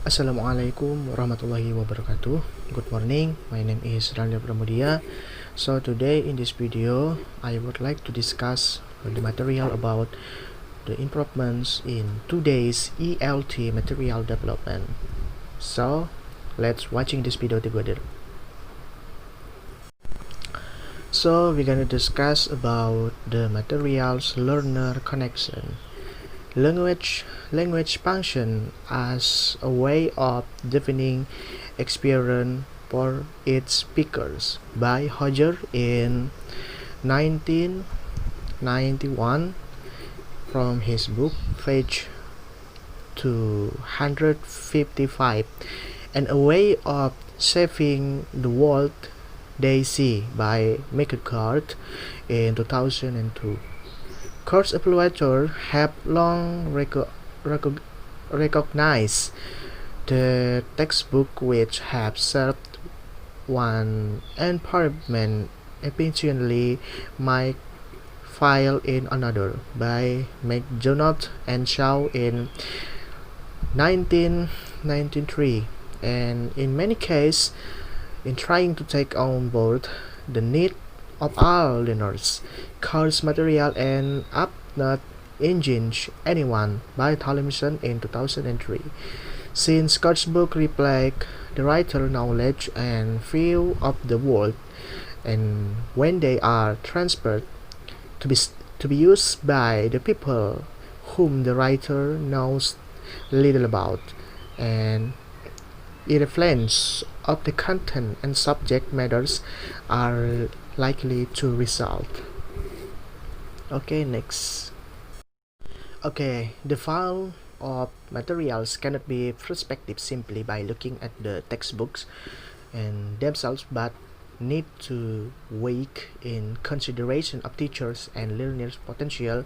Assalamualaikum warahmatullahi wabarakatuh. Good morning, my name is Renaldi Pramudiya. So today in this video I would like to discuss the material about the improvements in today's ELT material development. So let's watching this video together. So we're gonna discuss about the materials learner connection. Language function as a way of defining experience for its speakers by Hodger in 1991 from his book page 255, and a way of saving the world they see by McCart in 2002. Course evaluators have long recognized the textbook which have served one environment efficiently might fail in another by McDonald and Shaw in 1993, and in many cases in trying to take on board the need of all learners, course material and up not engage anyone by Tomlinson in 2003. Since course book reflect the writer knowledge and feel of the world, and when they are transferred to be used by the people whom the writer knows little about, and irrelevance of the content and subject matters are likely to result. Okay, next. Okay, the file of materials cannot be perspective simply by looking at the textbooks and themselves, but need to take in consideration of teachers and learners' potential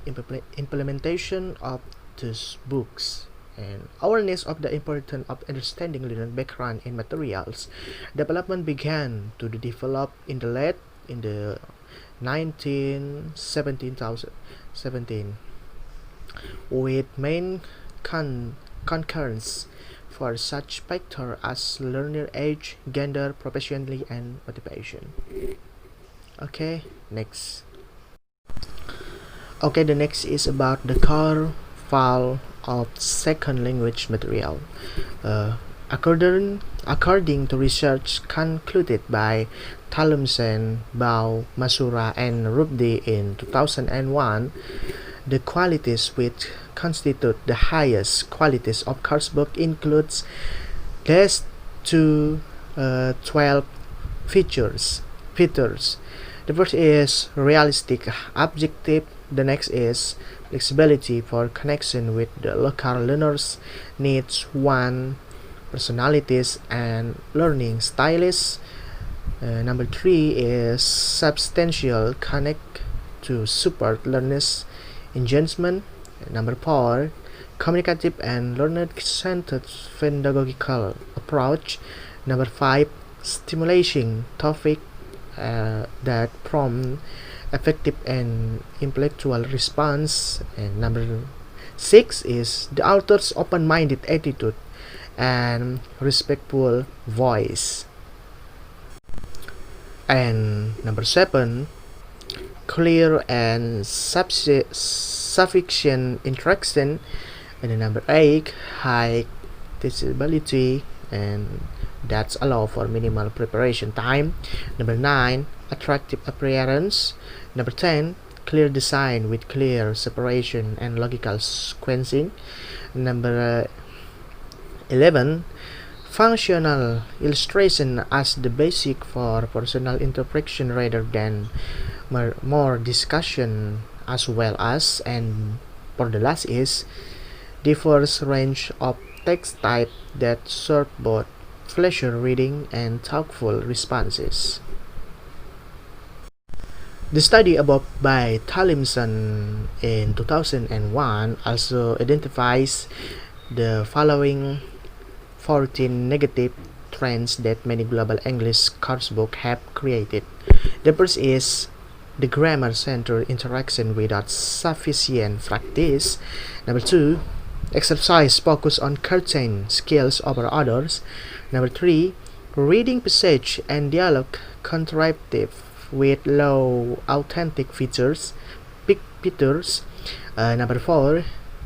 implementation of these books, and awareness of the importance of understanding learner background in materials development began to develop in the 1917 with main concurrence for such factors as learner age, gender, professionality, and motivation. Okay, next. Okay, the next is about the core file of second language material. According to research concluded by Tomlinson, Bao, Masura, and Rubdi in 2001, the qualities which constitute the highest qualities of coursebook includes less to 12 features. The first is realistic, objective. The next is flexibility for connection with the local learners' needs, one, personalities and learning styles. Number 3 is substantial, connect to support learners' engagement. Number 4, communicative and learner-centered pedagogical approach. Number 5, stimulating topic that prompt effective and intellectual response. And number 6 is the author's open-minded attitude and respectful voice. And number 7, clear and sufficient interaction. And then number 8, high teachability, and that's allow for minimal preparation time. Number 9, attractive appearance. Number 10, clear design with clear separation and logical sequencing. Number 11, functional illustration as the basic for personal interpretation rather than more discussion as well as. And for the last is diverse range of text type that serve both pleasure reading and thoughtful responses. The study above by Tomlinson in 2001 also identifies the following 14 negative trends that many global English coursebooks have created. The first is the grammar-centered interaction without sufficient practice. Number 2, Exercise focus on certain skills over others. Number 3, reading passage and dialogue contractive with low authentic pictures. Number 4,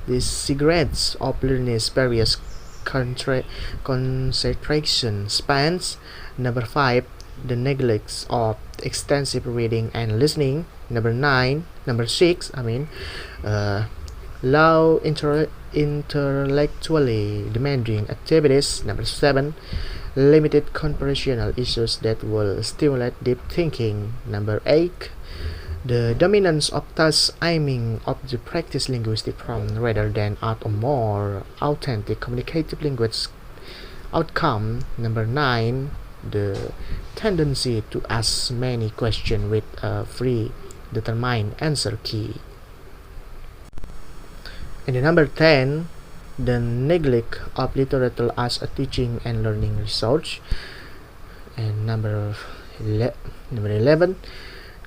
the cigarettes of learners various concentration spans. Number 5, the neglect of extensive reading and listening. Number 6, low intellectually demanding activities. Number 7, limited conversational issues that will stimulate deep thinking. Number 8, the dominance of task aiming of the practice linguistic form rather than out of more authentic communicative language outcome. Number 9, the tendency to ask many questions with a free determined answer key. And the number 10, the neglect of literature as a teaching and learning resource. And number 11,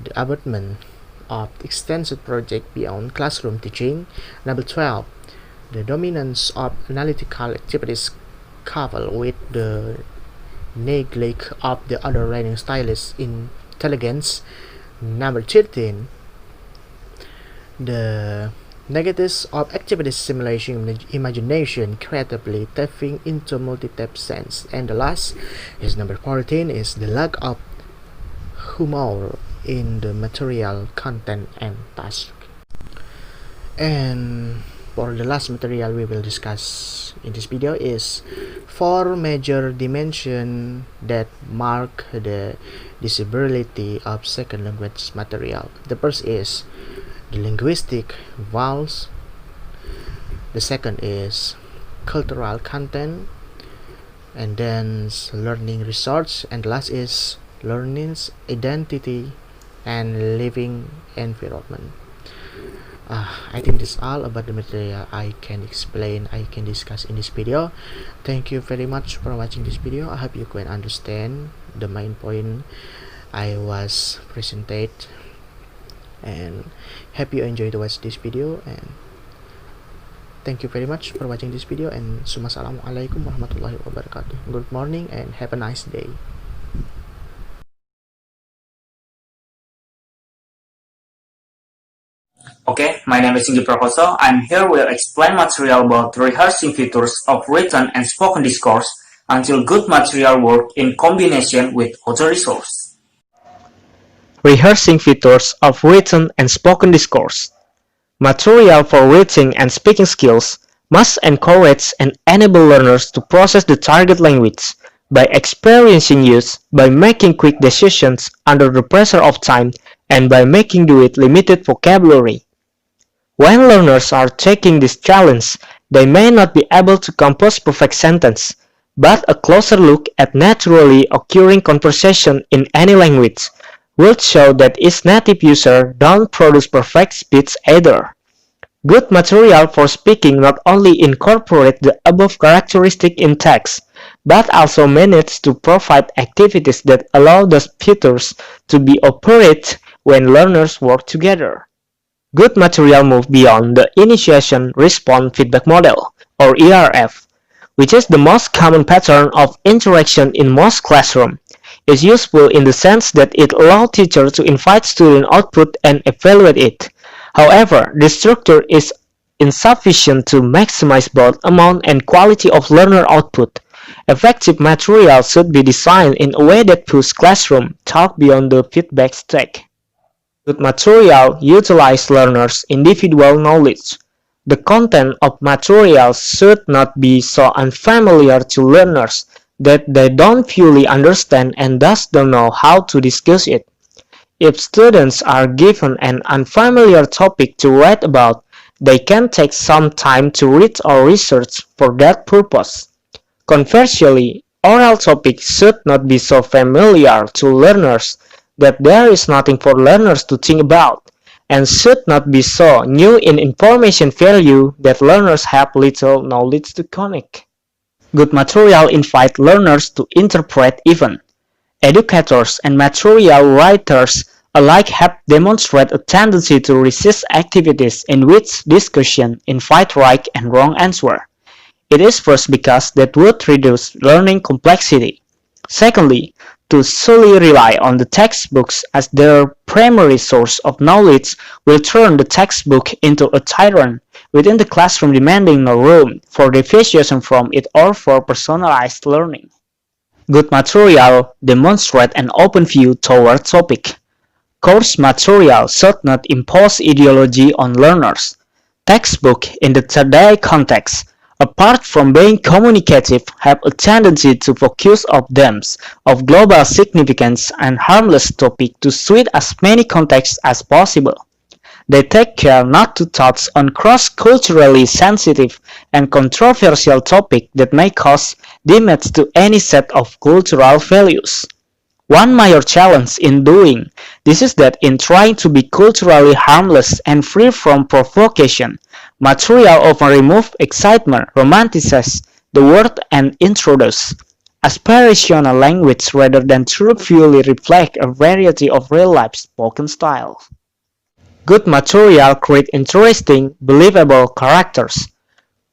the abandonment of extensive project beyond classroom teaching. Number 12, the dominance of analytical activities coupled with the neglect of the other learning styles intelligence. Number 13, the negatives of activities simulation imagination creatively tapping into multi-tap sense. And the last is number 14 is the lack of humor in the material content and task. And for the last material we will discuss in this video is 4 major dimensions that mark the disability of second language material. The first is the linguistic vowels. The second is cultural content, and then learning resource, and last is learning's identity and living environment. I think this is all about the material I can discuss in this video. Thank you very much for watching this video. I hope you can understand the main point I was presented, and hope you enjoy to watch this video, and thank you very much for watching this video, and Assalamualaikum warahmatullahi wabarakatuh. Good morning and have a nice day. Okay, my name is Singgih Prakoso. I'm here will explain material about rehearsing features of written and spoken discourse until good material work in combination with other resource. Rehearsing features of written and spoken discourse. Material for reading and speaking skills must encourage and enable learners to process the target language by experiencing use, by making quick decisions under the pressure of time, and by making do it limited vocabulary. When learners are taking this challenge, they may not be able to compose perfect sentence, but a closer look at naturally occurring conversation in any language will show that its native user don't produce perfect speech either. Good material for speaking not only incorporate the above characteristic in text, but also manages to provide activities that allow the features to be operated when learners work together. Good material move beyond the initiation response feedback model, or ERF, which is the most common pattern of interaction in most classrooms. Is useful in the sense that it allows teachers to invite student output and evaluate it. However, this structure is insufficient to maximize both amount and quality of learner output. Effective material should be designed in a way that pushes classroom talk beyond the feedback stage. Good material utilizes learners' individual knowledge. The content of material should not be so unfamiliar to learners that they don't fully understand and thus don't know how to discuss it. If students are given an unfamiliar topic to write about, they can take some time to read or research for that purpose. Conversely, oral topics should not be so familiar to learners that there is nothing for learners to think about, and should not be so new in information value that learners have little knowledge to connect. Good material invite learners to interpret events. Educators and material writers alike have demonstrated a tendency to resist activities in which discussion invite right and wrong answer. It is first because that would reduce learning complexity. Secondly, to solely rely on the textbooks as their primary source of knowledge will turn the textbook into a tyrant within the classroom, demanding no room for deviation from it or for personalized learning. Good material demonstrates an open view toward topic. Course material should not impose ideology on learners. Textbooks in the today context, apart from being communicative, have a tendency to focus on themes of global significance and harmless topics to suit as many contexts as possible. They take care not to touch on cross-culturally sensitive and controversial topics that may cause damage to any set of cultural values. One major challenge in doing this is that in trying to be culturally harmless and free from provocation, material often removes excitement, romanticizes the word and introduces aspirational language rather than truthfully reflect a variety of real-life spoken styles. Good material creates interesting, believable characters.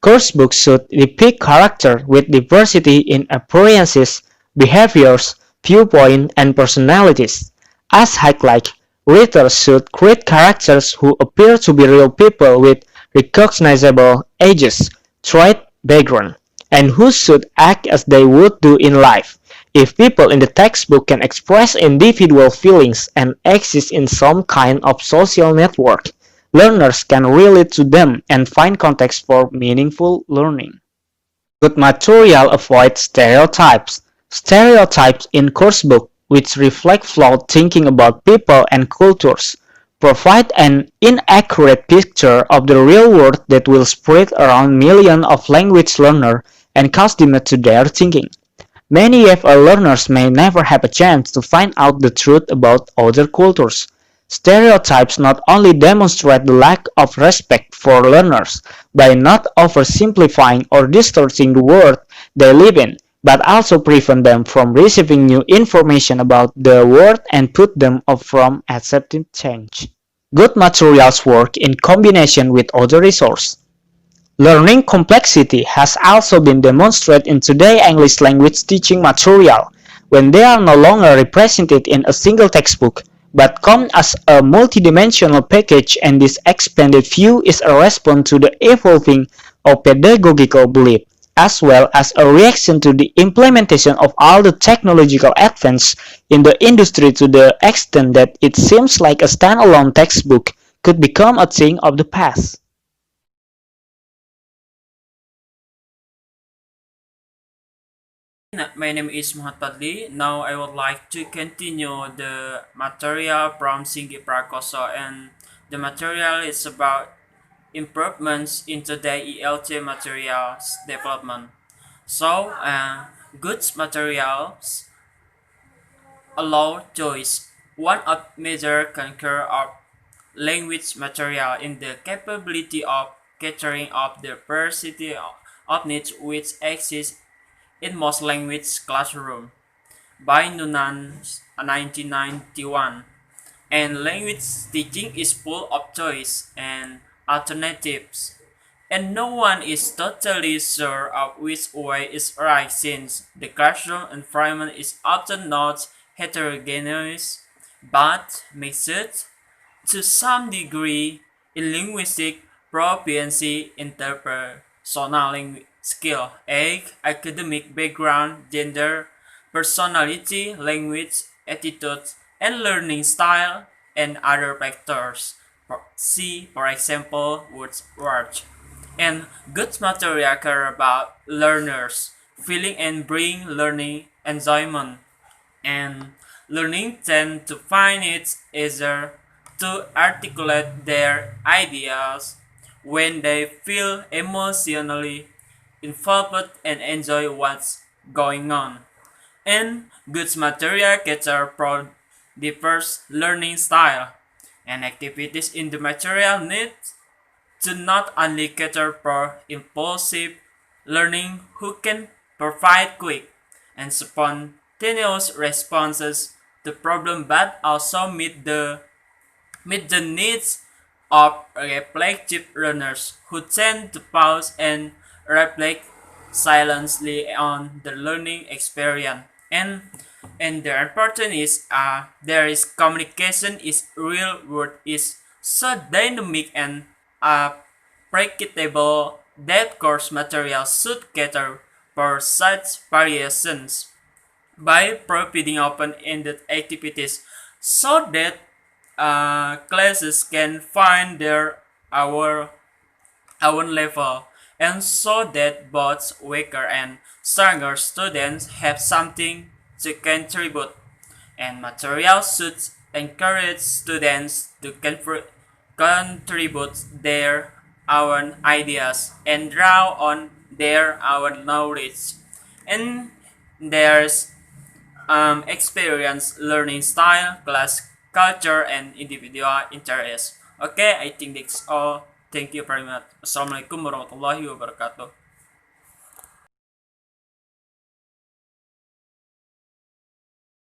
Course books should depict characters with diversity in appearances, behaviors, viewpoints, and personalities. As highlighted, readers should create characters who appear to be real people with recognizable ages, traits, background, and who should act as they would do in life. If people in the textbook can express individual feelings and exist in some kind of social network, learners can relate to them and find context for meaningful learning. Good material avoids stereotypes. Stereotypes in coursebook, which reflect flawed thinking about people and cultures, provide an inaccurate picture of the real world that will spread around millions of language learners and cause damage to their thinking. Many EFL learners may never have a chance to find out the truth about other cultures. Stereotypes not only demonstrate the lack of respect for learners by not oversimplifying or distorting the world they live in, but also prevent them from receiving new information about the world and put them off from accepting change. Good materials work in combination with other resources. Learning complexity has also been demonstrated in today's English language teaching material, when they are no longer represented in a single textbook, but come as a multidimensional package, and this expanded view is a response to the evolving of pedagogical belief, as well as a reaction to the implementation of all the technological advances in the industry to the extent that it seems like a standalone textbook could become a thing of the past. My name is Fadlie. Now I would like to continue the material from Singgih Prakoso, and the material is about improvements into the ELT materials development. So, goods materials allow choice. One of major concur of language material in the capability of catering of the diversity of needs which exist in most language classroom by Noonan 1991. And language teaching is full of choice and alternatives, and no one is totally sure of which way is right since the classroom environment is often not heterogeneous but mixed to some degree in linguistic proficiency, interpersonal skill, age, academic background, gender, personality, language, attitude, and learning style, and other factors. See, for example, word. And good material care about learners, feeling and bring learning enjoyment, and learning tend to find it easier to articulate their ideas when they feel emotionally involved and enjoy what's going on. And good material cater for diverse learning style, and activities in the material need to not only cater for impulsive learning who can provide quick and spontaneous responses the problem but also meet the needs of reflective learners who tend to pause and reflect silently on the learning experience. And the important is there is communication is real world is so dynamic and predictable that course material should cater for such variations by providing open-ended activities so that classes can find their our own level and so that both weaker and stronger students have something to contribute, and material should encourage students to contribute their own ideas and draw on their own knowledge and there's experience, learning style, class culture, and individual interests. Okay, I think that's all. Thank you very much. Assalamualaikum warahmatullahi wabarakatuh.